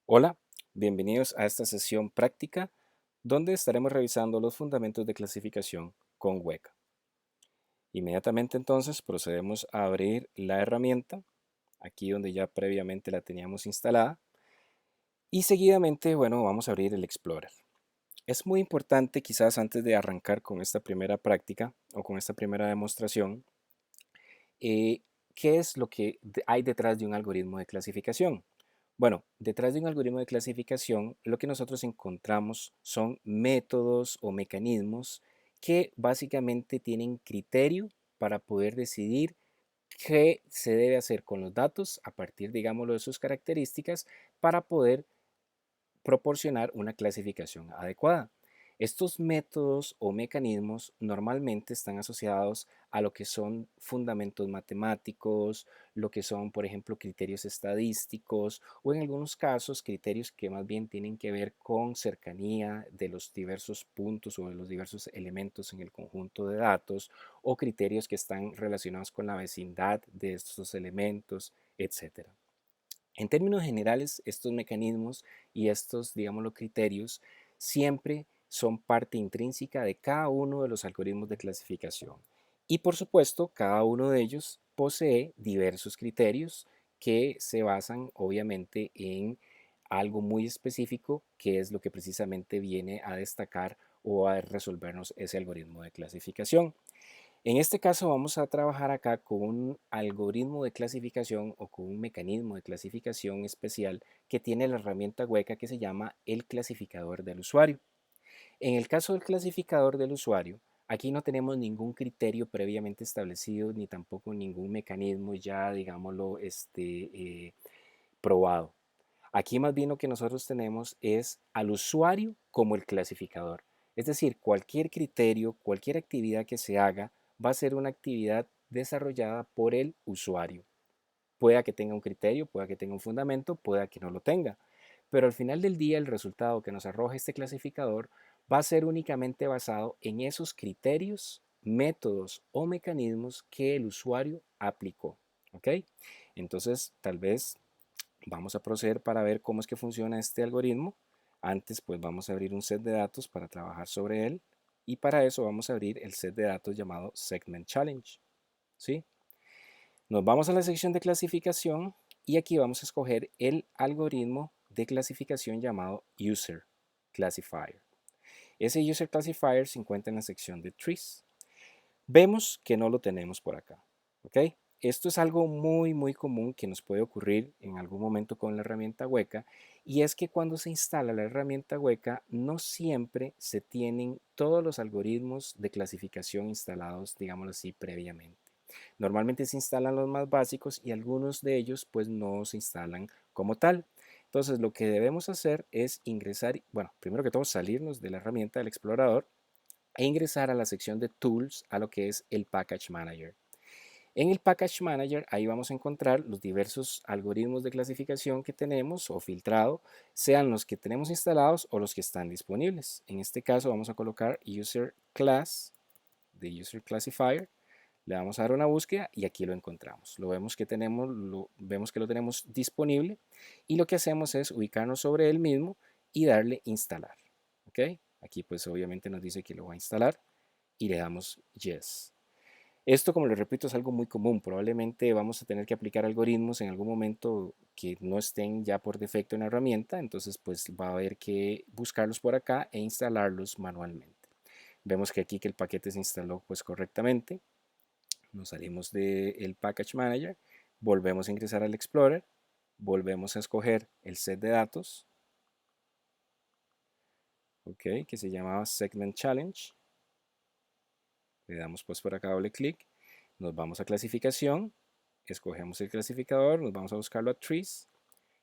Hola, bienvenidos a esta sesión práctica donde estaremos revisando los fundamentos de clasificación con Weka. Inmediatamente entonces procedemos a abrir la herramienta, aquí donde ya previamente la teníamos instalada, y seguidamente, vamos a abrir el Explorer. Es muy importante quizás antes de arrancar con esta primera práctica o con esta primera demostración, eh, ¿qué es lo que hay detrás de un algoritmo de clasificación? Bueno, detrás de un algoritmo de clasificación, lo que nosotros encontramos son métodos o mecanismos que básicamente tienen criterio para poder decidir qué se debe hacer con los datos a partir, digámoslo, de sus características para poder proporcionar una clasificación adecuada. Estos métodos o mecanismos normalmente están asociados a lo que son fundamentos matemáticos, lo que son, por ejemplo, criterios estadísticos o en algunos casos criterios que más bien tienen que ver con cercanía de los diversos puntos o de los diversos elementos en el conjunto de datos o criterios que están relacionados con la vecindad de estos elementos, etcétera. En términos generales, estos mecanismos y estos, digámoslo, criterios siempre son parte intrínseca de cada uno de los algoritmos de clasificación. Y por supuesto, cada uno de ellos posee diversos criterios que se basan obviamente en algo muy específico, que es lo que precisamente viene a destacar o a resolvernos ese algoritmo de clasificación. En este caso vamos a trabajar acá con un algoritmo de clasificación o con un mecanismo de clasificación especial que tiene la herramienta hueca que se llama el clasificador del usuario. En el caso del clasificador del usuario, aquí no tenemos ningún criterio previamente establecido ni tampoco ningún mecanismo ya, digámoslo, probado. Aquí más bien lo que nosotros tenemos es al usuario como el clasificador. Es decir, cualquier criterio, cualquier actividad que se haga va a ser una actividad desarrollada por el usuario. Pueda que tenga un criterio, pueda que tenga un fundamento, pueda que no lo tenga. Pero al final del día el resultado que nos arroja este clasificador va a ser únicamente basado en esos criterios, métodos o mecanismos que el usuario aplicó. ¿Ok? Entonces, tal vez vamos a proceder para ver cómo es que funciona este algoritmo. Antes, pues vamos a abrir un set de datos para trabajar sobre él. Y para eso vamos a abrir el set de datos llamado Segment Challenge. ¿Sí? Nos vamos a la sección de clasificación y aquí vamos a escoger el algoritmo de clasificación llamado User Classifier. Ese User Classifier se encuentra en la sección de Trees. Vemos que no lo tenemos por acá. ¿Ok? Esto es algo muy común que nos puede ocurrir en algún momento con la herramienta hueca y es que cuando se instala la herramienta hueca no siempre se tienen todos los algoritmos de clasificación instalados, digámoslo así, previamente. Normalmente se instalan los más básicos y algunos de ellos pues no se instalan como tal. Entonces lo que debemos hacer es ingresar, bueno, primero que todo salirnos de la herramienta del explorador e ingresar a la sección de Tools a lo que es el Package Manager. En el Package Manager ahí vamos a encontrar los diversos algoritmos de clasificación que tenemos o filtrado, sean los que tenemos instalados o los que están disponibles. En este caso vamos a colocar User Class de User Classifier, le vamos a dar una búsqueda y aquí lo encontramos. Lo vemos que vemos que lo tenemos disponible y lo que hacemos es ubicarnos sobre él mismo y darle instalar. ¿Ok? Aquí pues obviamente nos dice que lo va a instalar y le damos Yes. Esto, como les repito, es algo muy común. Probablemente vamos a tener que aplicar algoritmos en algún momento que no estén ya por defecto en la herramienta, entonces pues va a haber que buscarlos por acá e instalarlos manualmente. Vemos que aquí que el paquete se instaló pues correctamente. Nos salimos del Package Manager, volvemos a ingresar al Explorer, volvemos a escoger el set de datos, ¿ok? Que se llamaba Segment Challenge. Le damos pues por acá doble clic, nos vamos a clasificación, escogemos el clasificador, nos vamos a buscarlo a Trees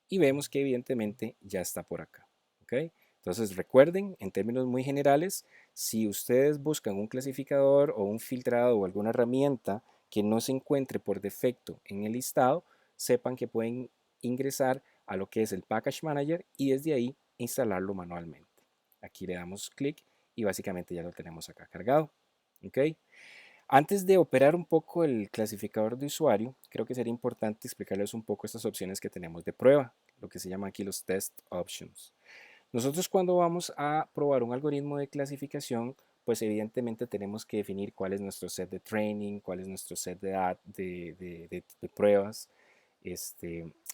y vemos que evidentemente ya está por acá. ¿Ok? Entonces recuerden, en términos muy generales, si ustedes buscan un clasificador o un filtrado o alguna herramienta que no se encuentre por defecto en el listado, sepan que pueden ingresar a lo que es el Package Manager y desde ahí instalarlo manualmente. Aquí le damos clic y básicamente ya lo tenemos acá cargado. ¿Ok? Antes de operar un poco el clasificador de usuario, creo que sería importante explicarles un poco estas opciones que tenemos de prueba. lo que se llama aquí los test options. Nosotros cuando vamos a probar un algoritmo de clasificación, pues evidentemente tenemos que definir cuál es nuestro set de training, cuál es nuestro set de pruebas,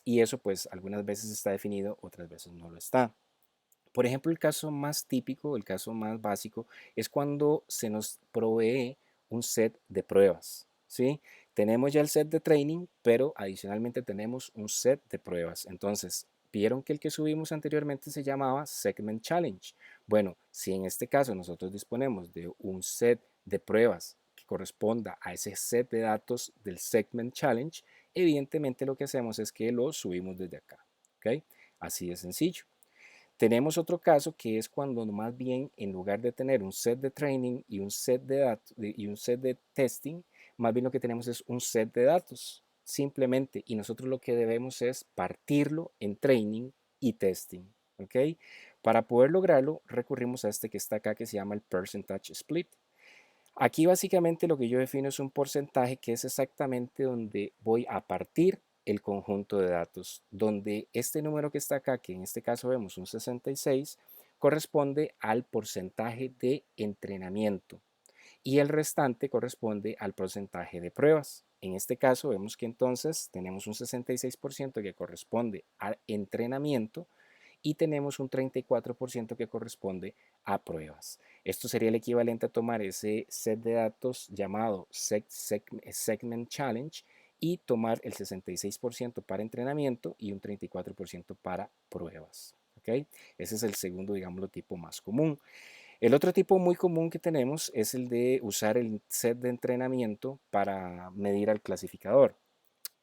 y eso pues algunas veces está definido, otras veces no lo está. Por ejemplo, el caso más típico, el caso más básico, es cuando se nos provee un set de pruebas, ¿sí? Tenemos ya el set de training, pero adicionalmente tenemos un set de pruebas. Entonces, vieron que el que subimos anteriormente se llamaba Segment Challenge. Bueno, si en este caso nosotros disponemos de un set de pruebas que corresponda a ese set de datos del Segment Challenge, evidentemente lo que hacemos es que lo subimos desde acá, ¿ok? Así de sencillo. Tenemos otro caso que es cuando más bien en lugar de tener un set de training y un set de datos y un set de testing, más bien lo que tenemos es un set de datos simplemente, y nosotros lo que debemos es partirlo en training y testing, ¿ok? Para poder lograrlo recurrimos a este que está acá que se llama el percentage split. Aquí básicamente lo que yo defino es un porcentaje que es exactamente donde voy a partir el conjunto de datos, donde este número que está acá, que en este caso vemos un 66, corresponde al porcentaje de entrenamiento y el restante corresponde al porcentaje de pruebas. En este caso vemos que entonces tenemos un 66% que corresponde al entrenamiento y tenemos un 34% que corresponde a pruebas. Esto sería el equivalente a tomar ese set de datos llamado Segment Challenge y tomar el 66% para entrenamiento y un 34% para pruebas. ¿Okay? Ese es el segundo, digámoslo, tipo más común. El otro tipo muy común que tenemos es el de usar el set de entrenamiento para medir al clasificador.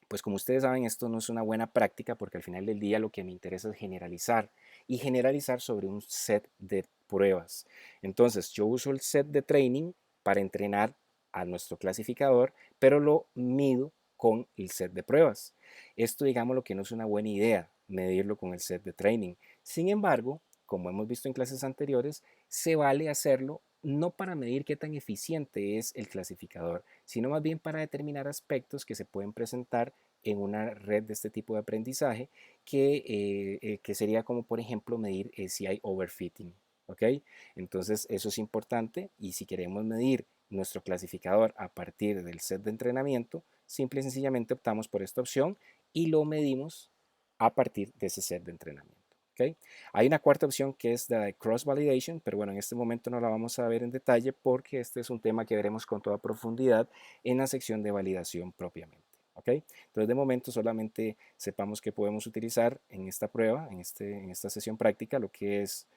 Pues como ustedes saben, esto no es una buena práctica porque al final del día lo que me interesa es generalizar y generalizar sobre un set de pruebas. Entonces yo uso el set de training para entrenar a nuestro clasificador, pero lo mido con el set de pruebas. Esto digamos lo que no es una buena idea, medirlo con el set de training. Sin embargo, como hemos visto en clases anteriores, se vale hacerlo no para medir qué tan eficiente es el clasificador, sino más bien para determinar aspectos que se pueden presentar en una red de este tipo de aprendizaje, que sería como por ejemplo medir si hay overfitting. ¿Ok? Entonces eso es importante, y si queremos medir nuestro clasificador a partir del set de entrenamiento, simple y sencillamente optamos por esta opción y lo medimos a partir de ese set de entrenamiento. ¿Okay? Hay una cuarta opción que es la de cross validation, pero bueno, en este momento no la vamos a ver en detalle porque este es un tema que veremos con toda profundidad en la sección de validación propiamente. ¿Ok? Entonces de momento solamente sepamos que podemos utilizar en esta prueba, en esta sesión práctica, lo que es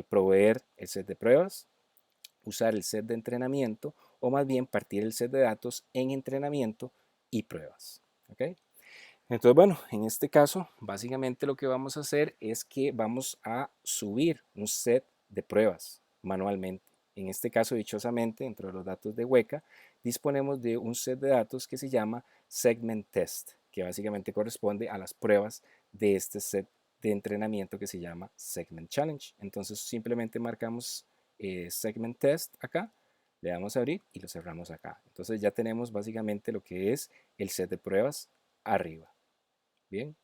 proveer el set de pruebas, usar el set de entrenamiento o más bien partir el set de datos en entrenamiento y pruebas. ¿Ok? Entonces, bueno, en este caso, básicamente lo que vamos a hacer es que vamos a subir un set de pruebas manualmente. En este caso, dichosamente, dentro de los datos de Weka, disponemos de un set de datos que se llama Segment Test, que básicamente corresponde a las pruebas de este set de entrenamiento que se llama Segment Challenge. Entonces, simplemente marcamos Segment Test acá, le damos a abrir y lo cerramos acá. Entonces, ya tenemos básicamente lo que es el set de pruebas arriba. Bien,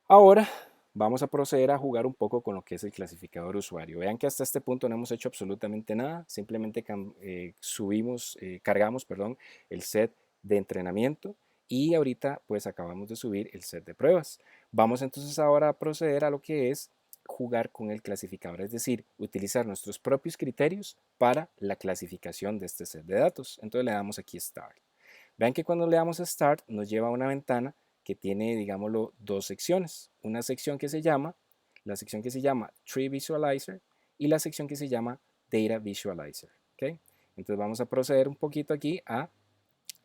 ahora vamos a proceder a jugar un poco con lo que es el clasificador usuario. Vean que hasta este punto no hemos hecho absolutamente nada, simplemente cargamos, perdón, el set de entrenamiento y ahorita pues acabamos de subir el set de pruebas. Vamos entonces ahora a proceder a lo que es jugar con el clasificador, es decir, utilizar nuestros propios criterios para la clasificación de este set de datos. Entonces le damos aquí Start. Vean que cuando le damos a Start nos lleva a una ventana que tiene, digámoslo, dos secciones. Una sección que se llama, la sección que se llama Tree Visualizer y la sección que se llama Data Visualizer. ¿Okay? Entonces vamos a proceder un poquito aquí a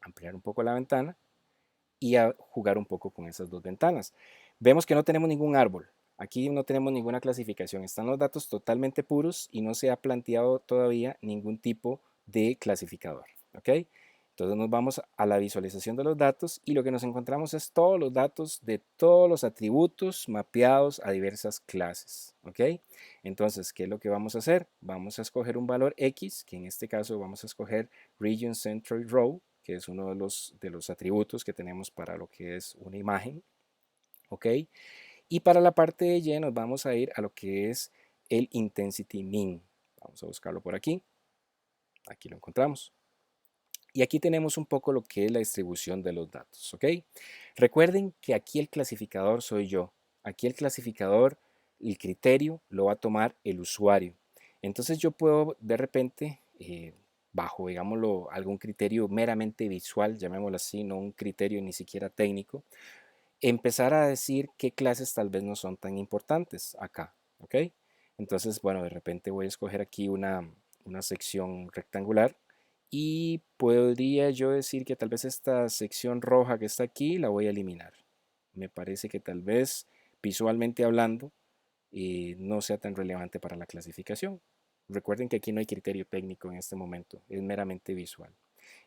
ampliar un poco la ventana y a jugar un poco con esas dos ventanas. Vemos que no tenemos ningún árbol. Aquí no tenemos ninguna clasificación. Están los datos totalmente puros y no se ha planteado todavía ningún tipo de clasificador. ¿Ok? Entonces nos vamos a la visualización de los datos y lo que nos encontramos es todos los datos de todos los atributos mapeados a diversas clases. ¿Ok? Entonces, ¿qué es lo que vamos a hacer? Vamos a escoger un valor X, que en este caso vamos a escoger Region Centroid Row, que es uno de los atributos que tenemos para lo que es una imagen. ¿Ok? Y para la parte de Y nos vamos a ir a lo que es el intensity mean. Vamos a buscarlo por aquí. Aquí lo encontramos. Y aquí tenemos un poco lo que es la distribución de los datos, ¿ok? Recuerden que aquí el clasificador soy yo. Aquí el clasificador, el criterio lo va a tomar el usuario. Entonces yo puedo de repente, bajo, digámoslo, algún criterio meramente visual, llamémoslo así, no un criterio ni siquiera técnico, empezar a decir qué clases tal vez no son tan importantes acá, ¿ok? Entonces, bueno, de repente voy a escoger aquí una sección rectangular y podría yo decir que tal vez esta sección roja que está aquí la voy a eliminar. Me parece que tal vez visualmente hablando no sea tan relevante para la clasificación. Recuerden que aquí no hay criterio técnico en este momento, es meramente visual.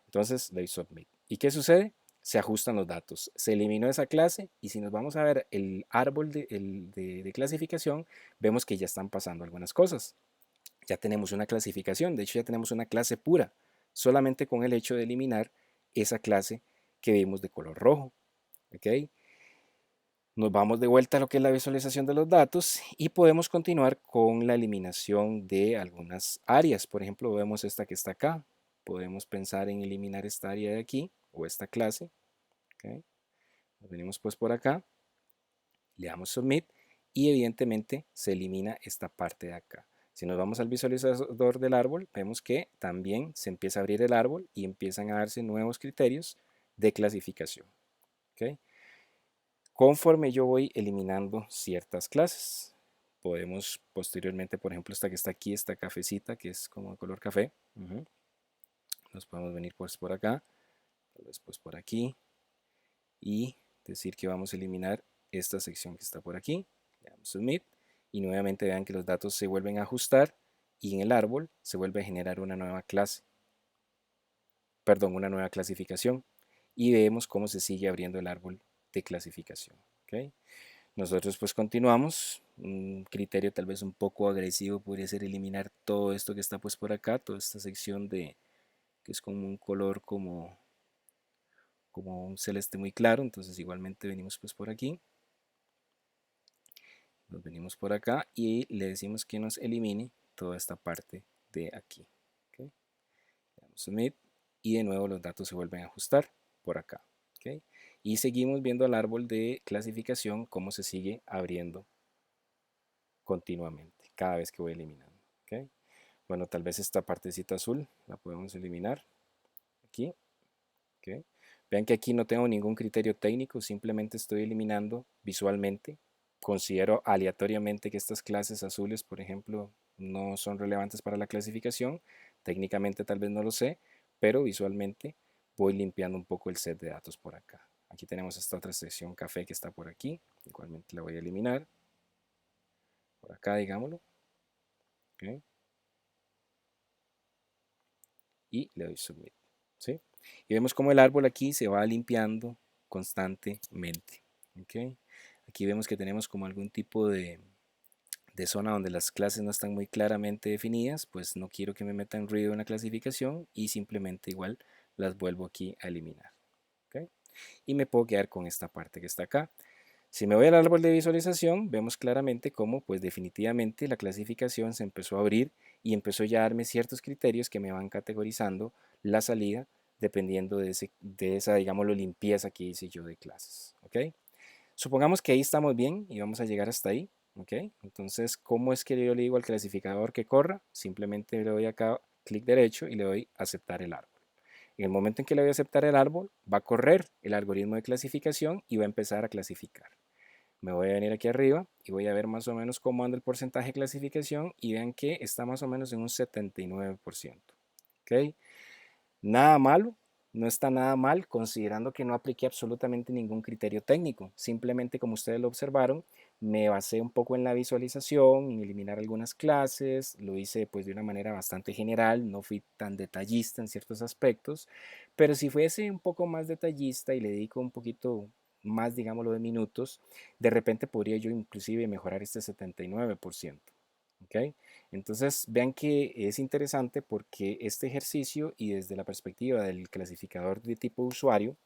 Entonces le doy submit. ¿Y qué sucede? Se ajustan los datos. Se eliminó esa clase y si nos vamos a ver el árbol de clasificación, vemos que ya están pasando algunas cosas. Ya tenemos una clasificación, de hecho ya tenemos una clase pura, solamente con el hecho de eliminar esa clase que vimos de color rojo. ¿Ok? Nos vamos de vuelta a lo que es la visualización de los datos y podemos continuar con la eliminación de algunas áreas. Por ejemplo, vemos esta que está acá. Podemos pensar en eliminar esta área de aquí o esta clase. ¿Okay? Nos venimos pues por acá, le damos submit y evidentemente se elimina esta parte de acá. Si nos vamos al visualizador del árbol, vemos que también se empieza a abrir el árbol y empiezan a darse nuevos criterios de clasificación. ¿Okay? Conforme yo voy eliminando ciertas clases, podemos posteriormente, por ejemplo, esta que está aquí, esta cafecita, que es como de color café, nos podemos venir pues por acá, tal vez pues por aquí, y decir que vamos a eliminar esta sección que está por aquí, le damos submit, y nuevamente vean que los datos se vuelven a ajustar, y en el árbol se vuelve a generar una nueva clase, perdón, una nueva clasificación, y vemos cómo se sigue abriendo el árbol de clasificación. ¿Okay? Nosotros pues continuamos, un criterio tal vez un poco agresivo podría ser eliminar todo esto que está pues por acá, toda esta sección de que es como un color como un celeste muy claro, entonces igualmente venimos pues por aquí, nos venimos por acá y le decimos que nos elimine toda esta parte de aquí. ¿Okay? Le damos submit y de nuevo los datos se vuelven a ajustar por acá. ¿Okay? Y seguimos viendo el árbol de clasificación cómo se sigue abriendo continuamente, cada vez que voy eliminando. ¿Okay? Bueno, tal vez esta partecita azul la podemos eliminar aquí. ¿Okay? Vean que aquí no tengo ningún criterio técnico, simplemente estoy eliminando visualmente. Considero aleatoriamente que estas clases azules, por ejemplo, no son relevantes para la clasificación. Técnicamente tal vez no lo sé, pero visualmente voy limpiando un poco el set de datos por acá. Aquí tenemos esta otra sección café que está por aquí. Igualmente la voy a eliminar. Por acá, digámoslo. ¿Okay? Y le doy submit. ¿Sí? Y vemos como el árbol aquí se va limpiando constantemente. ¿Okay? Aquí vemos que tenemos como algún tipo de zona donde las clases no están muy claramente definidas, pues no quiero que me metan ruido en la clasificación y simplemente igual las vuelvo aquí a eliminar. ¿Okay? Y me puedo quedar con esta parte que está acá. Si me voy al árbol de visualización, vemos claramente cómo pues definitivamente la clasificación se empezó a abrir y empezó ya a darme ciertos criterios que me van categorizando la salida dependiendo de esa, digámoslo, limpieza que hice yo de clases. ¿Okay? Supongamos que ahí estamos bien y vamos a llegar hasta ahí. ¿Okay? Entonces, ¿cómo es que yo le digo al clasificador que corra? Simplemente le doy acá clic derecho y le doy aceptar el árbol. En el momento en que le voy a aceptar el árbol, va a correr el algoritmo de clasificación y va a empezar a clasificar. Me voy a venir aquí arriba y voy a ver más o menos cómo anda el porcentaje de clasificación y vean que está más o menos en un 79%. ¿Ok? Nada malo, no está nada mal considerando que no apliqué absolutamente ningún criterio técnico. Simplemente como ustedes lo observaron, me basé un poco en la visualización, en eliminar algunas clases, lo hice pues de una manera bastante general, no fui tan detallista en ciertos aspectos, pero si fuese un poco más detallista y le dedico un poquito más, digámoslo, de minutos, de repente podría yo inclusive mejorar este 79%. ¿Ok? Entonces vean que es interesante porque este ejercicio y desde la perspectiva del clasificador de tipo usuario,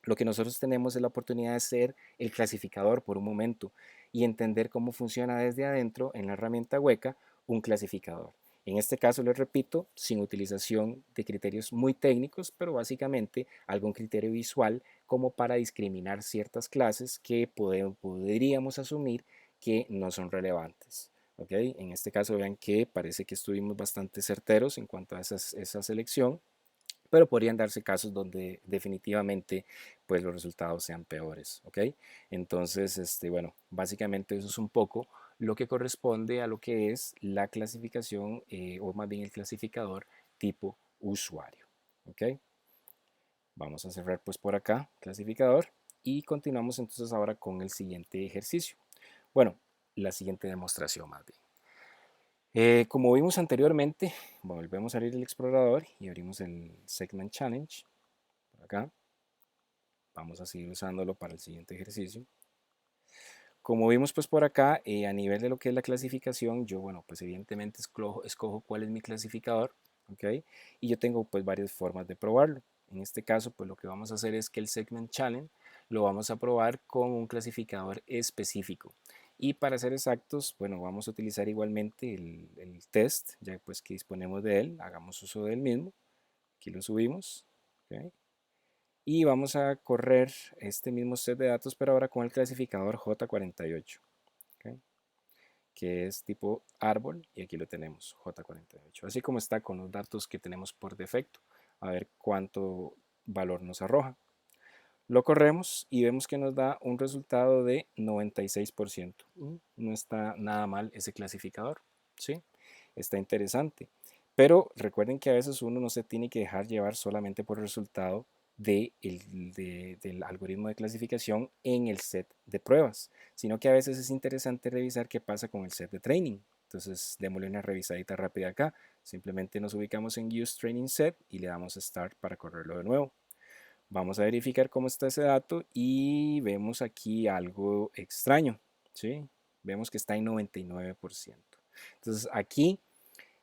lo que nosotros tenemos es la oportunidad de ser el clasificador por un momento y entender cómo funciona desde adentro en la herramienta hueca un clasificador. En este caso, les repito, sin utilización de criterios muy técnicos, pero básicamente algún criterio visual como para discriminar ciertas clases que podríamos asumir que no son relevantes. ¿Okay? En este caso, vean que parece que estuvimos bastante certeros en cuanto a esa selección, pero podrían darse casos donde definitivamente pues los resultados sean peores, ¿ok? Entonces, bueno, básicamente eso es un poco lo que corresponde a lo que es la clasificación o más bien el clasificador tipo usuario, ¿ok? Vamos a cerrar pues por acá clasificador y continuamos entonces ahora con el siguiente ejercicio. Bueno, la siguiente demostración más bien. Como vimos anteriormente, volvemos a abrir el explorador y abrimos el Segment Challenge por acá. Vamos a seguir usándolo para el siguiente ejercicio. Como vimos pues por acá, a nivel de lo que es la clasificación, yo, bueno, pues evidentemente escojo cuál es mi clasificador, ¿ok? Y yo tengo pues varias formas de probarlo. En este caso, pues lo que vamos a hacer es que el Segment Challenge lo vamos a probar con un clasificador específico. Y para ser exactos, bueno, vamos a utilizar igualmente el test, ya pues que disponemos de él, hagamos uso del mismo. Aquí lo subimos, ¿ok? Y vamos a correr este mismo set de datos, pero ahora con el clasificador J48, ¿okay? Que es tipo árbol, y aquí lo tenemos, J48, así como está con los datos que tenemos por defecto. A ver cuánto valor nos arroja. Lo corremos y vemos que nos da un resultado de 96%. No está nada mal ese clasificador, ¿sí? Está interesante. Pero recuerden que a veces uno no se tiene que dejar llevar solamente por el resultado del algoritmo de clasificación en el set de pruebas, sino que a veces es interesante revisar qué pasa con el set de training. Entonces, démosle una revisadita rápida acá. Simplemente nos ubicamos en Use Training Set y le damos Start para correrlo de nuevo. Vamos a verificar cómo está ese dato y vemos aquí algo extraño, ¿sí? Vemos que está en 99%. Entonces, aquí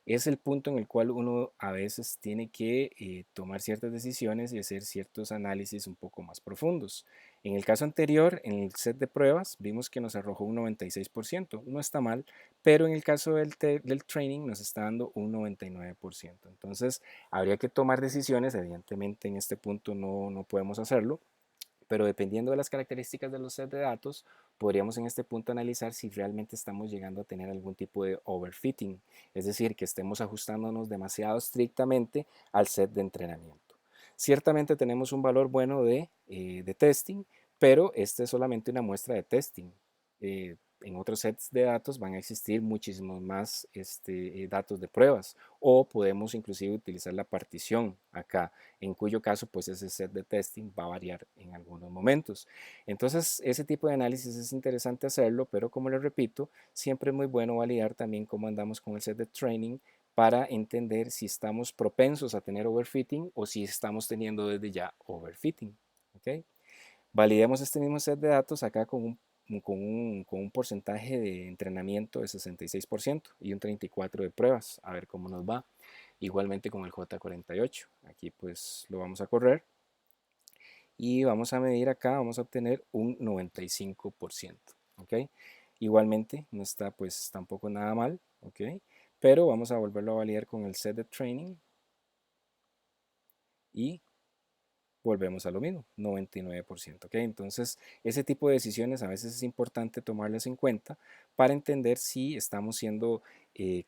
es el punto en el cual uno a veces tiene que tomar ciertas decisiones y hacer ciertos análisis un poco más profundos. En el caso anterior, en el set de pruebas, vimos que nos arrojó un 96%. No está mal, pero en el caso del training nos está dando un 99%. Entonces, habría que tomar decisiones. Evidentemente, en este punto no podemos hacerlo, pero dependiendo de las características de los sets de datos, podríamos en este punto analizar si realmente estamos llegando a tener algún tipo de overfitting, es decir, que estemos ajustándonos demasiado estrictamente al set de entrenamiento. Ciertamente tenemos un valor bueno de testing, pero esta es solamente una muestra de testing. En otros sets de datos van a existir muchísimos más datos de pruebas, o podemos inclusive utilizar la partición acá, en cuyo caso pues ese set de testing va a variar en algunos momentos. Entonces ese tipo de análisis es interesante hacerlo, pero como les repito, siempre es muy bueno validar también cómo andamos con el set de training para entender si estamos propensos a tener overfitting o si estamos teniendo desde ya overfitting. ¿Okay? Validemos este mismo set de datos acá con un porcentaje de entrenamiento de 66% y un 34% de pruebas, a ver cómo nos va. Igualmente con el J48, aquí pues lo vamos a correr y vamos a medir acá, vamos a obtener un 95%, ¿ok? Igualmente no está pues tampoco nada mal, ¿ok? Pero vamos a volverlo a validar con el set de training y volvemos a lo mismo, 99%. ¿Ok? Entonces, ese tipo de decisiones a veces es importante tomarlas en cuenta para entender si estamos siendo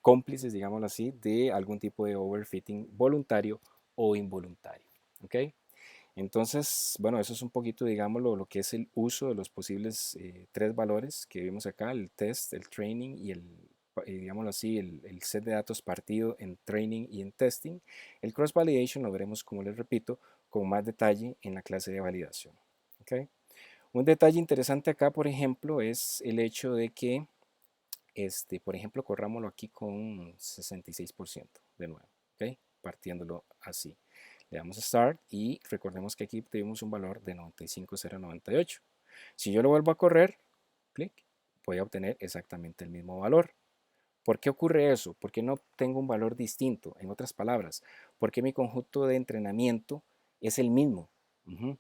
cómplices, digámoslo así, de algún tipo de overfitting voluntario o involuntario. ¿Ok? Entonces, bueno, eso es un poquito, digámoslo, lo que es el uso de los posibles tres valores que vimos acá, el test, el training y digámoslo así, el set de datos partido en training y en testing. El cross validation lo veremos, como les repito, con más detalle en la clase de validación. ¿Okay? Un detalle interesante acá, por ejemplo, es el hecho de que, por ejemplo, corrámoslo aquí con 66% de nuevo, ¿okay? Partiéndolo así. Le damos a Start y recordemos que aquí tuvimos un valor de 95,098. Si yo lo vuelvo a correr, clic, voy a obtener exactamente el mismo valor. ¿Por qué ocurre eso? ¿Por qué no tengo un valor distinto? En otras palabras, ¿por qué mi conjunto de entrenamiento es el mismo?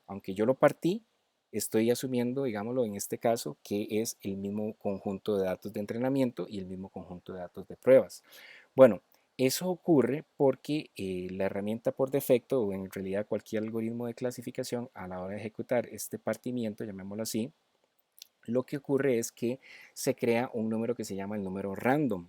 Aunque yo lo partí, estoy asumiendo, digámoslo en este caso, que es el mismo conjunto de datos de entrenamiento y el mismo conjunto de datos de pruebas. Bueno, eso ocurre porque la herramienta por defecto, o en realidad cualquier algoritmo de clasificación, a la hora de ejecutar este partimiento, llamémoslo así, lo que ocurre es que se crea un número que se llama el número random.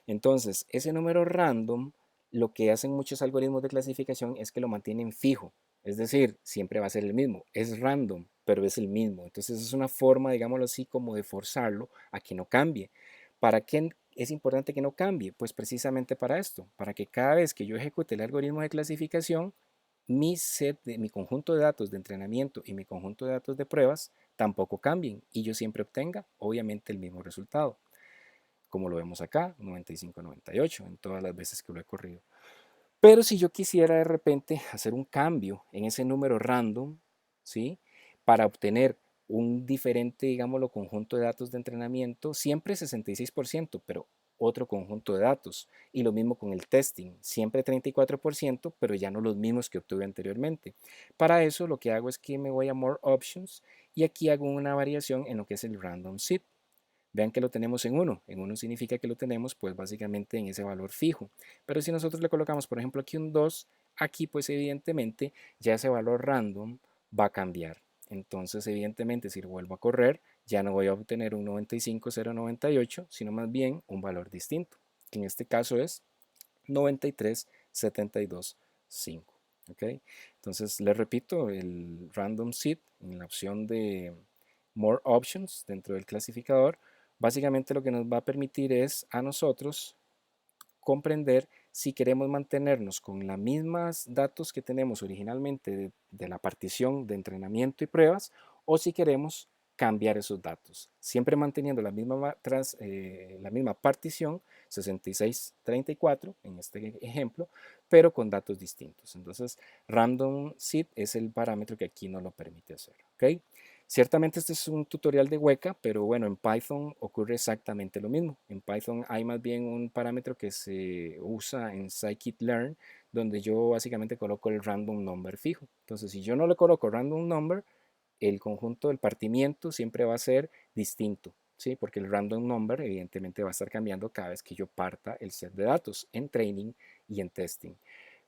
Entonces, ese número random, lo que hacen muchos algoritmos de clasificación es que lo mantienen fijo. Es decir, siempre va a ser el mismo. Es random, pero es el mismo. Entonces, es una forma, digámoslo así, como de forzarlo a que no cambie. ¿Para qué es importante que no cambie? Pues precisamente para esto, para que cada vez que yo ejecute el algoritmo de clasificación, mi conjunto de datos de entrenamiento y mi conjunto de datos de pruebas tampoco cambien y yo siempre obtenga, obviamente, el mismo resultado, como lo vemos acá, 95-98, en todas las veces que lo he corrido. Pero si yo quisiera de repente hacer un cambio en ese número random, ¿sí? Para obtener un diferente, digámoslo, conjunto de datos de entrenamiento, siempre 66%, pero otro conjunto de datos. Y lo mismo con el testing, siempre 34%, pero ya no los mismos que obtuve anteriormente. Para eso lo que hago es que me voy a More Options y aquí hago una variación en lo que es el Random Seed. Vean que lo tenemos en 1. En 1 significa que lo tenemos pues básicamente en ese valor fijo. Pero si nosotros le colocamos por ejemplo aquí un 2, aquí pues evidentemente ya ese valor random va a cambiar. Entonces evidentemente si lo vuelvo a correr ya no voy a obtener un 95,098, sino más bien un valor distinto, que en este caso es 93,725. ¿Ok? Entonces les repito, el random seed en la opción de more options dentro del clasificador, básicamente lo que nos va a permitir es a nosotros comprender si queremos mantenernos con los mismos datos que tenemos originalmente de la partición de entrenamiento y pruebas o si queremos cambiar esos datos, siempre manteniendo la misma partición 66-34 en este ejemplo, pero con datos distintos. Entonces, random seed es el parámetro que aquí nos lo permite hacer. ¿Ok? Ciertamente este es un tutorial de Weka, pero bueno, en Python ocurre exactamente lo mismo. En Python hay más bien un parámetro que se usa en scikit-learn, donde yo básicamente coloco el random number fijo. Entonces, si yo no le coloco random number, el conjunto del partimiento siempre va a ser distinto, ¿sí? Porque el random number evidentemente va a estar cambiando cada vez que yo parta el set de datos en training y en testing.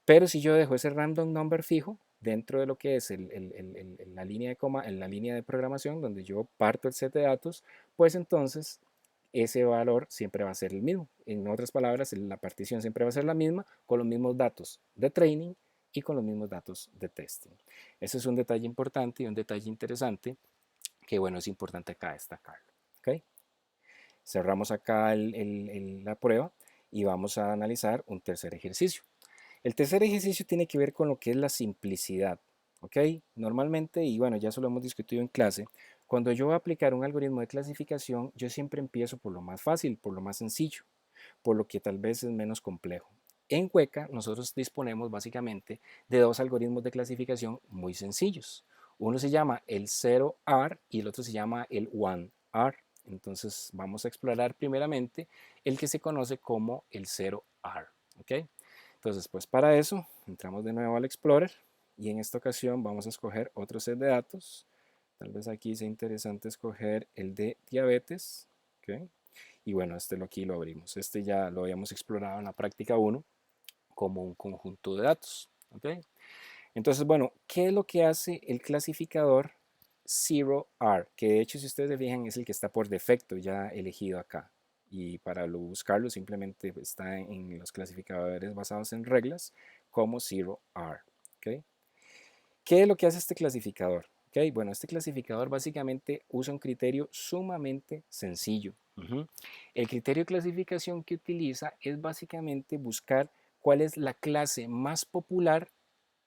Pero si yo dejo ese random number fijo dentro de lo que es la línea de coma, en la línea de programación donde yo parto el set de datos, pues entonces ese valor siempre va a ser el mismo. En otras palabras, la partición siempre va a ser la misma con los mismos datos de training y con los mismos datos de testing. Ese es un detalle importante y un detalle interesante que, bueno, es importante acá destacarlo. ¿Okay? Cerramos acá la prueba y vamos a analizar un tercer ejercicio. El tercer ejercicio tiene que ver con lo que es la simplicidad. ¿Ok? Normalmente, y bueno, ya eso lo hemos discutido en clase, cuando yo voy a aplicar un algoritmo de clasificación, yo siempre empiezo por lo más fácil, por lo más sencillo, por lo que tal vez es menos complejo. En Weka nosotros disponemos básicamente de dos algoritmos de clasificación muy sencillos. Uno se llama el 0R y el otro se llama el 1R. Entonces vamos a explorar primeramente el que se conoce como el 0R. ¿Ok? Entonces, pues para eso, entramos de nuevo al Explorer y en esta ocasión vamos a escoger otro set de datos. Tal vez aquí sea interesante escoger el de diabetes. ¿Okay? Y bueno, aquí lo abrimos. Este ya lo habíamos explorado en la práctica 1 como un conjunto de datos. ¿Okay? Entonces, bueno, ¿qué es lo que hace el clasificador 0R? Que de hecho, si ustedes se fijan, es el que está por defecto ya elegido acá. Y para buscarlo simplemente está en los clasificadores basados en reglas como 0R. ¿Okay? ¿Qué es lo que hace este clasificador? ¿Okay? Bueno, este clasificador básicamente usa un criterio sumamente sencillo. El criterio de clasificación que utiliza es básicamente buscar cuál es la clase más popular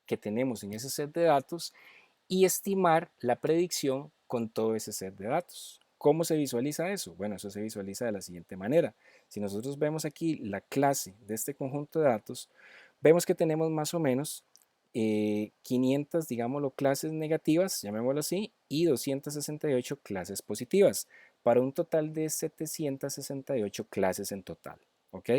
que tenemos en ese set de datos y estimar la predicción con todo ese set de datos. ¿Cómo se visualiza eso? Bueno, eso se visualiza de la siguiente manera. Si nosotros vemos aquí la clase de este conjunto de datos, vemos que tenemos más o menos 500, digámoslo, clases negativas, llamémoslo así, y 268 clases positivas, para un total de 768 clases en total. ¿Ok?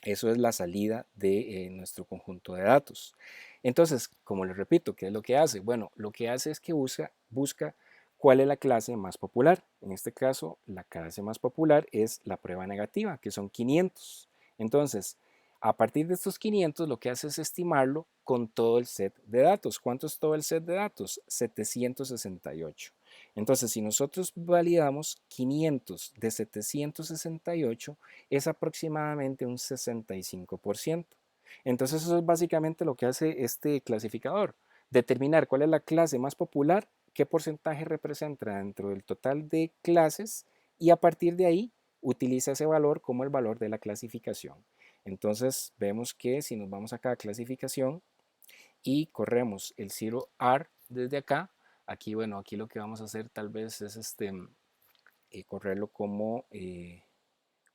Eso es la salida de nuestro conjunto de datos. Entonces, como les repito, ¿qué es lo que hace? Bueno, lo que hace es que busca cuál es la clase más popular. En este caso, la clase más popular es la prueba negativa, que son 500. Entonces, a partir de estos 500, lo que hace es estimarlo con todo el set de datos. ¿Cuánto es todo el set de datos? 768. Entonces, si nosotros validamos 500 de 768, es aproximadamente un 65%. Entonces, eso es básicamente lo que hace este clasificador. Determinar cuál es la clase más popular, qué porcentaje representa dentro del total de clases y a partir de ahí utiliza ese valor como el valor de la clasificación. Entonces vemos que si nos vamos acá a clasificación y corremos el 0R desde acá, aquí bueno, aquí lo que vamos a hacer tal vez es correrlo como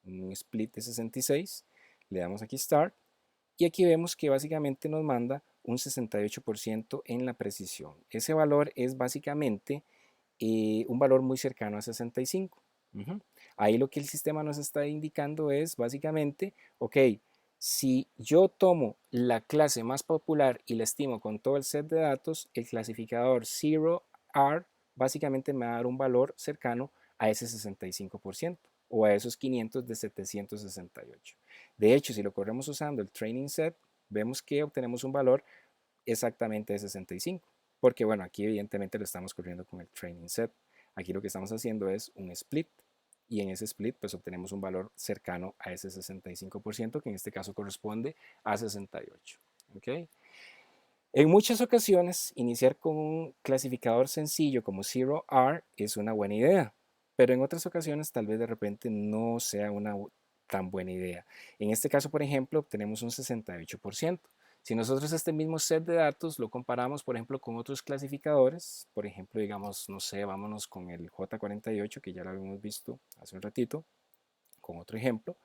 un split de 66, le damos aquí Start y aquí vemos que básicamente nos manda un 68% en la precisión. Ese valor es básicamente un valor muy cercano a 65. Ahí lo que el sistema nos está indicando es básicamente, ok, si yo tomo la clase más popular y la estimo con todo el set de datos, el clasificador 0R básicamente me va a dar un valor cercano a ese 65% o a esos 500 de 768. De hecho, si lo corremos usando el training set, vemos que obtenemos un valor exactamente de 65, porque bueno, aquí evidentemente lo estamos corriendo con el training set. Aquí lo que estamos haciendo es un split y en ese split pues obtenemos un valor cercano a ese 65%, que en este caso corresponde a 68. ¿Okay? En muchas ocasiones, iniciar con un clasificador sencillo como 0R es una buena idea, pero en otras ocasiones tal vez de repente no sea una tan buena idea. En este caso, por ejemplo, obtenemos un 68%. Si nosotros este mismo set de datos lo comparamos, por ejemplo, con otros clasificadores, por ejemplo, digamos, no sé, vámonos con el J48, que ya lo habíamos visto hace un ratito, con otro ejemplo.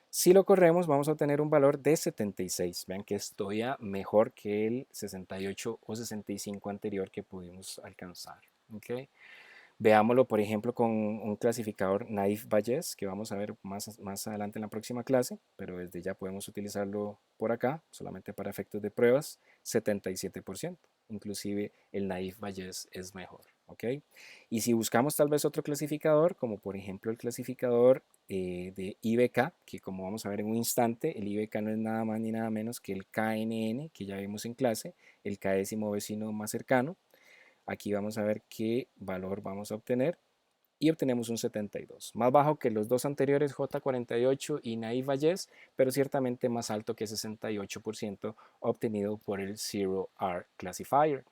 Si lo corremos, vamos a obtener un valor de 76. Vean que es todavía mejor que el 68 o 65 anterior que pudimos alcanzar. ¿Okay? Veámoslo, por ejemplo, con un clasificador Naive Bayes, que vamos a ver más adelante en la próxima clase, pero desde ya podemos utilizarlo por acá, solamente para efectos de pruebas, 77%. Inclusive el Naive Bayes es mejor. ¿Ok? Y si buscamos tal vez otro clasificador, como por ejemplo el clasificador de IBK, que como vamos a ver en un instante, el IBK no es nada más ni nada menos que el KNN, que ya vimos en clase, el k-décimo vecino más cercano. Aquí vamos a ver qué valor vamos a obtener y obtenemos un 72, más bajo que los dos anteriores J48 y Naive Bayes, pero ciertamente más alto que 68% obtenido por el 0R Classifier.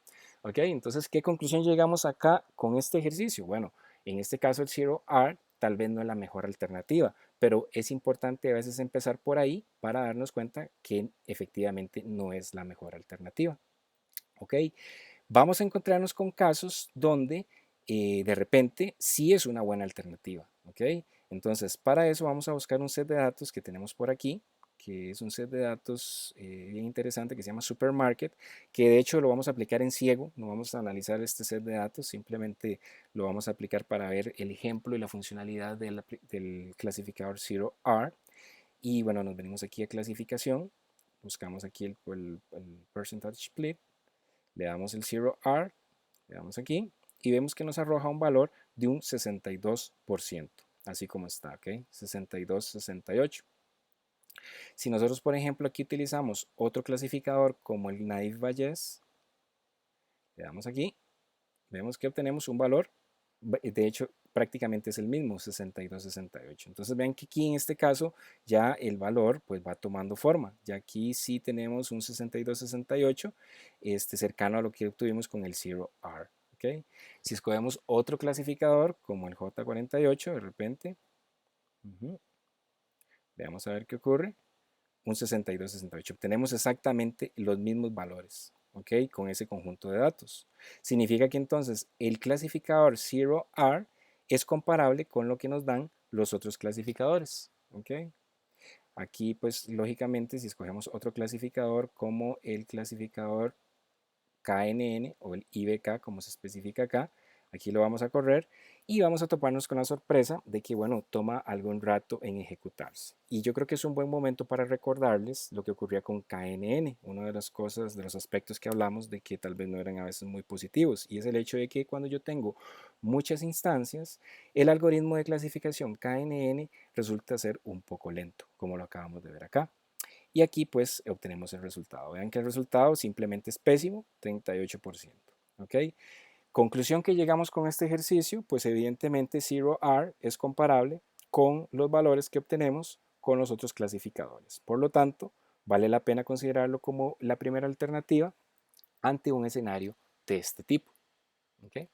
¿Ok? Entonces, ¿qué conclusión llegamos acá con este ejercicio? Bueno, en este caso el 0R tal vez no es la mejor alternativa, pero es importante a veces empezar por ahí para darnos cuenta que efectivamente no es la mejor alternativa. ¿Ok? Vamos a encontrarnos con casos donde de repente sí es una buena alternativa. ¿Ok? Entonces, para eso vamos a buscar un set de datos que tenemos por aquí, que es un set de datos bien interesante que se llama Supermarket, que de hecho lo vamos a aplicar en ciego, no vamos a analizar este set de datos, simplemente lo vamos a aplicar para ver el ejemplo y la funcionalidad del clasificador 0R. Y bueno, nos venimos aquí a clasificación, buscamos aquí el percentage split, le damos el 0R, le damos aquí y vemos que nos arroja un valor de un 62%, así como está, ¿ok? 62, 68. Si nosotros, por ejemplo, aquí utilizamos otro clasificador como el Naive Bayes, le damos aquí, vemos que obtenemos un valor, de hecho, prácticamente es el mismo, 62, 68. Entonces vean que aquí en este caso ya el valor pues va tomando forma. Ya aquí sí tenemos un 62, 68, cercano a lo que obtuvimos con el 0R. ¿Okay? Si escogemos otro clasificador como el J48 de repente, veamos a ver qué ocurre, un 62, 68. Obtenemos exactamente los mismos valores, ¿ok? Con ese conjunto de datos. Significa que entonces el clasificador 0R es comparable con lo que nos dan los otros clasificadores, ¿ok? Aquí, pues, lógicamente, si escogemos otro clasificador como el clasificador KNN o el IBK, como se especifica acá, Aquí lo vamos a correr y vamos a toparnos con la sorpresa de que, bueno, toma algún rato en ejecutarse. Y yo creo que es un buen momento para recordarles lo que ocurría con KNN, una de las cosas, de los aspectos que hablamos de que tal vez no eran a veces muy positivos, y es el hecho de que cuando yo tengo muchas instancias, el algoritmo de clasificación KNN resulta ser un poco lento, como lo acabamos de ver acá. Y aquí pues obtenemos el resultado. Vean que el resultado simplemente es pésimo, 38%. ¿Ok? Conclusión que llegamos con este ejercicio, pues evidentemente Zero R es comparable con los valores que obtenemos con los otros clasificadores. Por lo tanto, vale la pena considerarlo como la primera alternativa ante un escenario de este tipo. ¿Okay?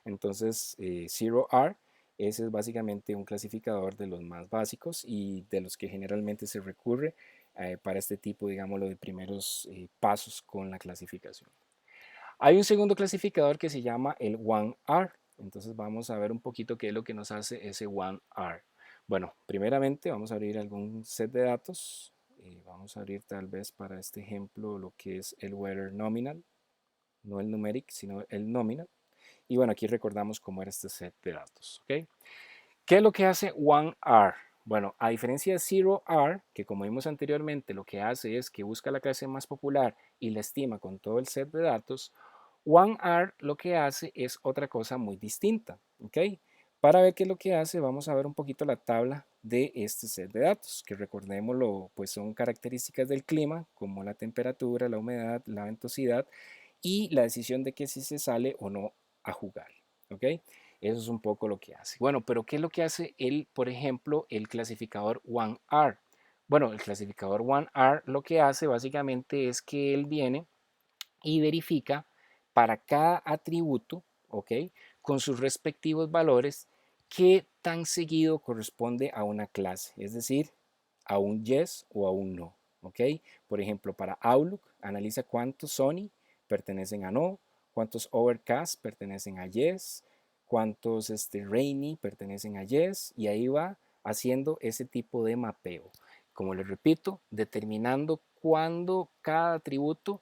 Entonces, Zero R, ese es básicamente un clasificador de los más básicos y de los que generalmente se recurre para este tipo, digámoslo, de primeros pasos con la clasificación. Hay un segundo clasificador que se llama el One-R. Entonces vamos a ver un poquito qué es lo que nos hace ese One-R. Bueno, primeramente vamos a abrir algún set de datos. Vamos a abrir tal vez para este ejemplo lo que es el Weather Nominal. No el Numeric, sino el Nominal. Y bueno, aquí recordamos cómo era este set de datos. ¿Okay? ¿Qué es lo que hace One-R? Bueno, a diferencia de Zero-R, que como vimos anteriormente, lo que hace es que busca la clase más popular y la estima con todo el set de datos, One-R lo que hace es otra cosa muy distinta. ¿Ok? Para ver qué es lo que hace, vamos a ver un poquito la tabla de este set de datos, que recordémoslo, pues son características del clima, como la temperatura, la humedad, la ventosidad y la decisión de que si se sale o no a jugar. ¿Ok? Eso es un poco lo que hace. Bueno, pero ¿qué es lo que hace el, por ejemplo, el clasificador One-R? Bueno, el clasificador One-R lo que hace básicamente es que él viene y verifica para cada atributo, ¿ok? Con sus respectivos valores, qué tan seguido corresponde a una clase, es decir, a un yes o a un no, ¿ok? Por ejemplo, para Outlook, analiza cuántos Sony pertenecen a no, cuántos Overcast pertenecen a yes, cuántos Rainy pertenecen a yes, y ahí va haciendo ese tipo de mapeo. Como les repito, determinando cuándo cada atributo,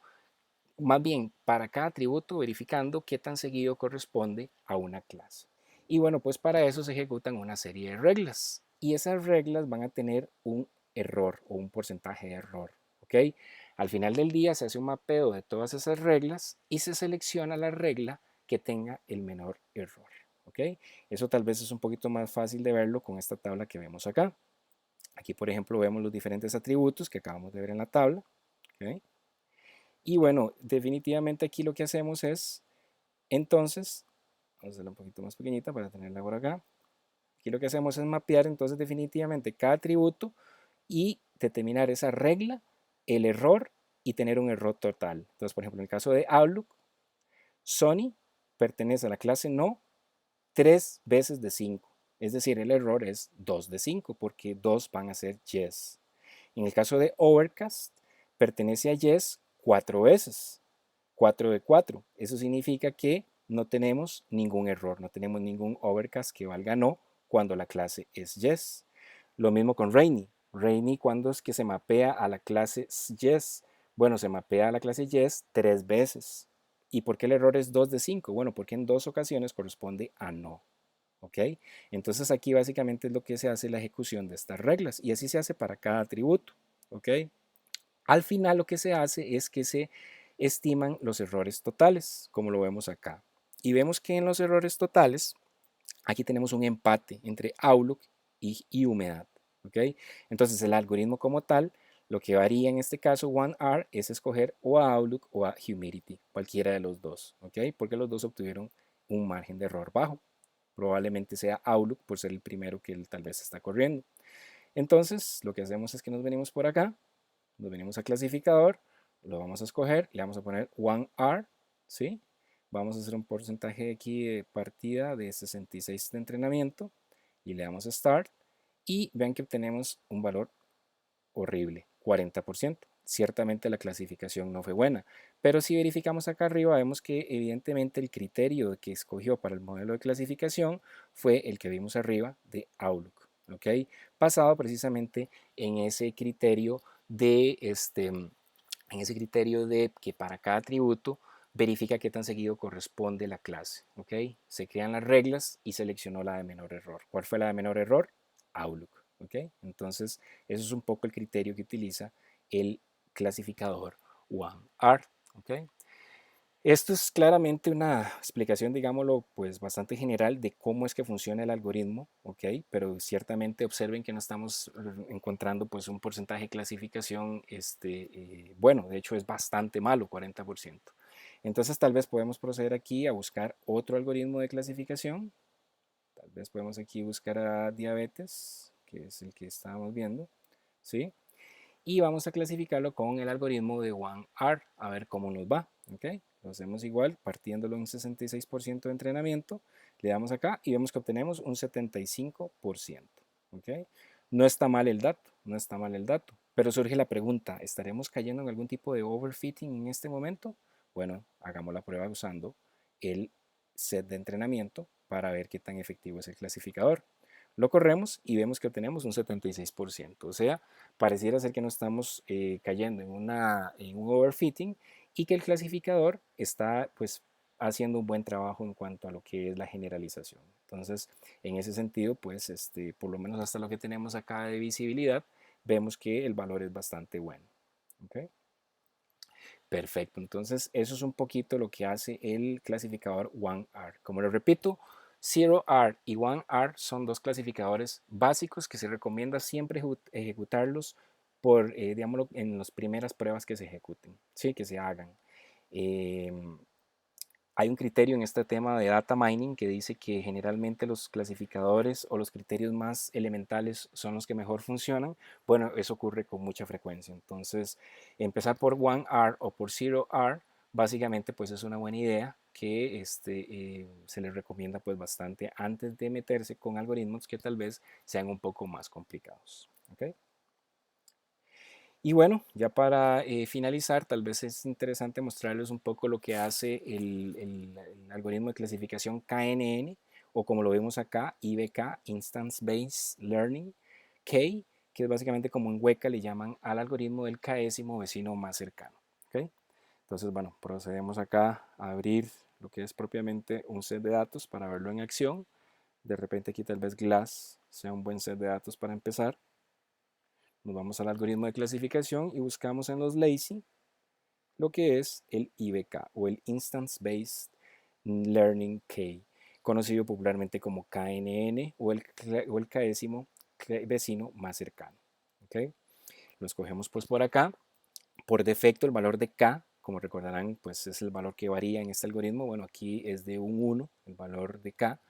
más bien para cada atributo verificando qué tan seguido corresponde a una clase. Y bueno, pues para eso se ejecutan una serie de reglas y esas reglas van a tener un error o un porcentaje de error. ¿Ok? Al final del día se hace un mapeo de todas esas reglas y se selecciona la regla que tenga el menor error. ¿Ok? Eso tal vez es un poquito más fácil de verlo con esta tabla que vemos acá. Aquí, por ejemplo, vemos los diferentes atributos que acabamos de ver en la tabla. ¿Ok? Y bueno, definitivamente aquí lo que hacemos es, entonces, vamos a hacerla un poquito más pequeñita para tenerla por acá. Aquí lo que hacemos es mapear entonces definitivamente cada atributo y determinar esa regla, el error y tener un error total. Entonces, por ejemplo, en el caso de Outlook, Sony pertenece a la clase no 3 veces de 5. Es decir, el error es 2 de 5 porque 2 van a ser yes. En el caso de Overcast, pertenece a yes 4 veces. 4 de 4. Eso significa que no tenemos ningún error, no tenemos ningún overcast que valga no cuando la clase es yes. Lo mismo con Rainy. Rainy, cuando es que se mapea a la clase yes. Bueno, se mapea a la clase yes 3 veces. ¿Y por qué el error es 2 de 5? Bueno, porque en 2 ocasiones corresponde a no. ¿Ok? Entonces aquí básicamente es lo que se hace la ejecución de estas reglas y así se hace para cada atributo. ¿Ok? Al final lo que se hace es que se estiman los errores totales, como lo vemos acá. Y vemos que en los errores totales, aquí tenemos un empate entre Outlook y humedad. ¿Okay? Entonces el algoritmo como tal, lo que varía en este caso One-R es escoger o a Outlook o a Humidity, cualquiera de los dos, ¿okay? Porque los dos obtuvieron un margen de error bajo. Probablemente sea Outlook por ser el primero que él tal vez está corriendo. Entonces lo que hacemos es que nos venimos por acá, nos venimos a clasificador, lo vamos a escoger, le vamos a poner 1R, ¿sí? Vamos a hacer un porcentaje aquí de partida de 66 de entrenamiento y le damos a Start y vean que obtenemos un valor horrible, 40%. Ciertamente la clasificación no fue buena, pero si verificamos acá arriba vemos que evidentemente el criterio que escogió para el modelo de clasificación fue el que vimos arriba de Outlook, ¿ok? Basado precisamente en ese criterio de que para cada atributo verifica qué tan seguido corresponde la clase, ¿ok? Se crean las reglas y seleccionó la de menor error. ¿Cuál fue la de menor error? Outlook, ¿ok? Entonces, eso es un poco el criterio que utiliza el clasificador OneR, ¿ok? Esto es claramente una explicación, digámoslo, pues bastante general de cómo es que funciona el algoritmo, ¿ok? Pero ciertamente observen que no estamos encontrando pues un porcentaje de clasificación, bueno, de hecho es bastante malo, 40%. Entonces tal vez podemos proceder aquí a buscar otro algoritmo de clasificación. Tal vez podemos aquí buscar a diabetes, que es el que estábamos viendo, ¿sí? Y vamos a clasificarlo con el algoritmo de OneR, a ver cómo nos va, ¿ok? Lo hacemos igual, partiéndolo en 66% de entrenamiento, le damos acá y vemos que obtenemos un 75%, ¿ok? No está mal el dato, no está mal el dato, pero surge la pregunta, ¿estaremos cayendo en algún tipo de overfitting en este momento? Bueno, hagamos la prueba usando el set de entrenamiento para ver qué tan efectivo es el clasificador. Lo corremos y vemos que obtenemos un 76%, o sea, pareciera ser que no estamos cayendo en un overfitting y que el clasificador está pues haciendo un buen trabajo en cuanto a lo que es la generalización. Entonces, en ese sentido, pues por lo menos hasta lo que tenemos acá de visibilidad, vemos que el valor es bastante bueno. ¿Okay? Perfecto, entonces eso es un poquito lo que hace el clasificador OneR. Como lo repito, ZeroR y OneR son dos clasificadores básicos que se recomienda siempre ejecutarlos por, digámoslo, en las primeras pruebas que se ejecuten, ¿sí? Que se hagan. Eh, Hay un criterio en este tema de data mining que dice que generalmente los clasificadores o los criterios más elementales son los que mejor funcionan. Bueno, eso ocurre con mucha frecuencia. Entonces, empezar por 1R o por 0R, básicamente pues es una buena idea que se les recomienda pues bastante antes de meterse con algoritmos que tal vez sean un poco más complicados. ¿Okay? Y bueno, ya para finalizar, tal vez es interesante mostrarles un poco lo que hace el algoritmo de clasificación KNN, o como lo vemos acá, IBK, Instance Based Learning, K, que es básicamente como en Hueca le llaman al algoritmo del késimo vecino más cercano. ¿Okay? Entonces, bueno, procedemos acá a abrir lo que es propiamente un set de datos para verlo en acción. De repente aquí tal vez Glass sea un buen set de datos para empezar. Nos vamos al algoritmo de clasificación y buscamos en los lazy lo que es el IBK o el Instance Based Learning K, conocido popularmente como KNN o el késimo vecino más cercano. ¿Okay? Lo escogemos pues por acá. Por defecto el valor de K, como recordarán, pues es el valor que varía en este algoritmo. Bueno, aquí es de un 1 el valor de K.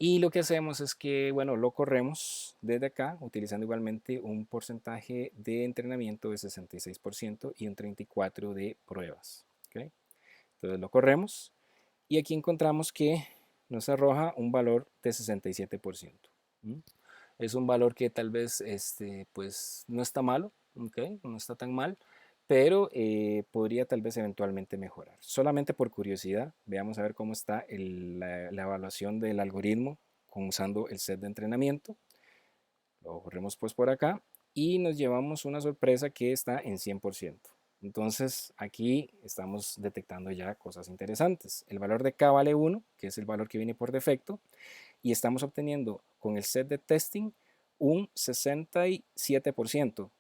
Y lo que hacemos es que, bueno, lo corremos desde acá, utilizando igualmente un porcentaje de entrenamiento de 66% y un 34% de pruebas. ¿Okay? Entonces lo corremos y aquí encontramos que nos arroja un valor de 67%. Es un valor que tal vez pues no está malo, ¿okay? No está tan mal, pero podría tal vez eventualmente mejorar. Solamente por curiosidad, veamos a ver cómo está la evaluación del algoritmo usando el set de entrenamiento. Lo corremos pues por acá y nos llevamos una sorpresa que está en 100%. Entonces aquí estamos detectando ya cosas interesantes. El valor de K vale 1, que es el valor que viene por defecto, y estamos obteniendo con el set de testing un 67%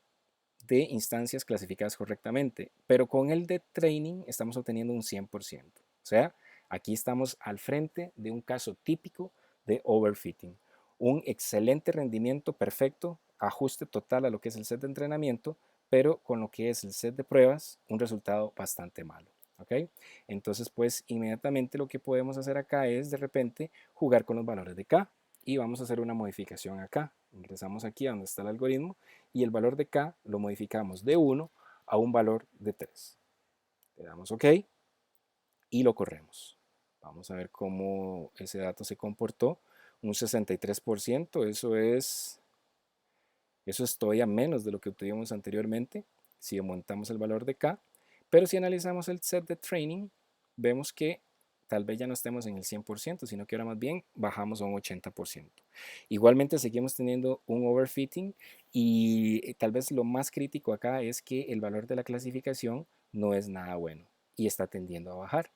de instancias clasificadas correctamente, pero con el de training estamos obteniendo un 100%. O sea, aquí estamos al frente de un caso típico de overfitting. Un excelente rendimiento perfecto, ajuste total a lo que es el set de entrenamiento, pero con lo que es el set de pruebas, un resultado bastante malo. ¿Okay? Entonces, pues inmediatamente lo que podemos hacer acá es de repente jugar con los valores de K y vamos a hacer una modificación acá. Ingresamos aquí a donde está el algoritmo y el valor de K lo modificamos de 1 a un valor de 3. Le damos OK y lo corremos. Vamos a ver cómo ese dato se comportó. Un 63%, eso es todavía menos de lo que obtuvimos anteriormente si aumentamos el valor de K. Pero si analizamos el set de training, vemos que tal vez ya no estemos en el 100%, sino que ahora más bien bajamos a un 80%. Igualmente seguimos teniendo un overfitting y tal vez lo más crítico acá es que el valor de la clasificación no es nada bueno y está tendiendo a bajar.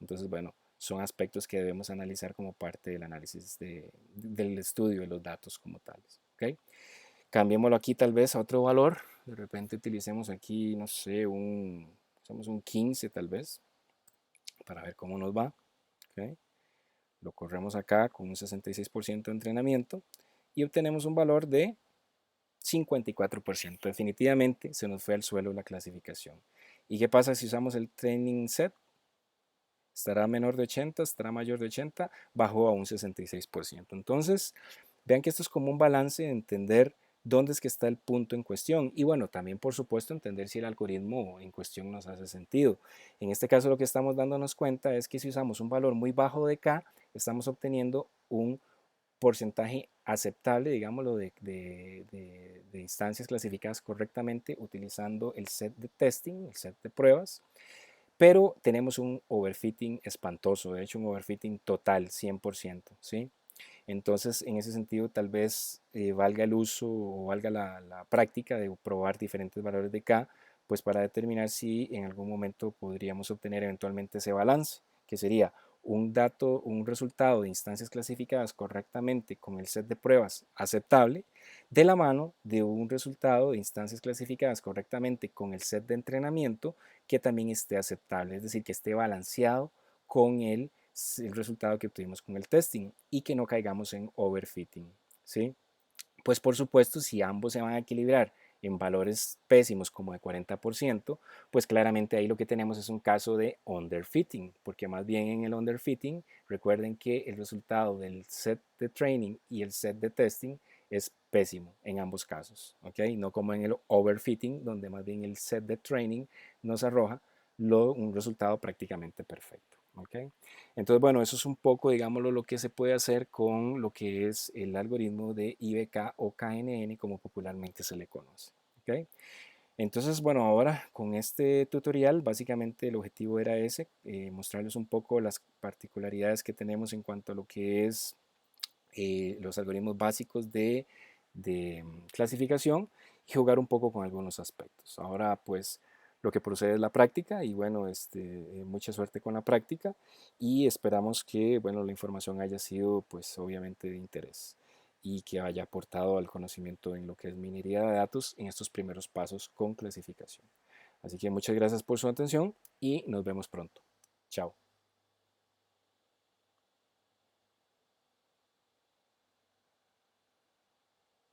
Entonces, bueno, son aspectos que debemos analizar como parte del análisis del estudio de los datos como tales. ¿Ok? Cambiémoslo aquí tal vez a otro valor. De repente utilicemos aquí, no sé, usamos un 15 tal vez, para ver cómo nos va. ¿Ok? Lo corremos acá con un 66% de entrenamiento y obtenemos un valor de 54%. Definitivamente se nos fue al suelo la clasificación. ¿Y qué pasa si usamos el training set? Estará menor de 80, estará mayor de 80, bajó a un 66%. Entonces, vean que esto es como un balance de entender dónde es que está el punto en cuestión y bueno, también por supuesto entender si el algoritmo en cuestión nos hace sentido. En este caso lo que estamos dándonos cuenta es que si usamos un valor muy bajo de K, estamos obteniendo un porcentaje aceptable, digámoslo, de instancias clasificadas correctamente utilizando el set de testing, el set de pruebas, pero tenemos un overfitting espantoso, de hecho un overfitting total, 100%, ¿sí? Entonces, en ese sentido, tal vez valga el uso o valga la práctica de probar diferentes valores de K, pues para determinar si en algún momento podríamos obtener eventualmente ese balance, que sería un dato, un resultado de instancias clasificadas correctamente con el set de pruebas aceptable, de la mano de un resultado de instancias clasificadas correctamente con el set de entrenamiento que también esté aceptable, es decir, que esté balanceado con el resultado que obtuvimos con el testing y que no caigamos en overfitting, ¿sí? Pues por supuesto, si ambos se van a equilibrar en valores pésimos como de 40%, pues claramente ahí lo que tenemos es un caso de underfitting, porque más bien en el underfitting, recuerden que el resultado del set de training y el set de testing es pésimo en ambos casos, ¿ok? No como en el overfitting, donde más bien el set de training nos arroja un resultado prácticamente perfecto, ¿ok? Entonces, bueno, eso es un poco, digámoslo, lo que se puede hacer con lo que es el algoritmo de IBK o KNN, como popularmente se le conoce. ¿Ok? Entonces, bueno, ahora con este tutorial, básicamente el objetivo era ese, mostrarles un poco las particularidades que tenemos en cuanto a lo que es los algoritmos básicos de clasificación y jugar un poco con algunos aspectos. Ahora pues lo que procede es la práctica y bueno, mucha suerte con la práctica y esperamos que bueno, la información haya sido pues obviamente de interés y que haya aportado al conocimiento en lo que es minería de datos en estos primeros pasos con clasificación. Así que muchas gracias por su atención y nos vemos pronto. Chao.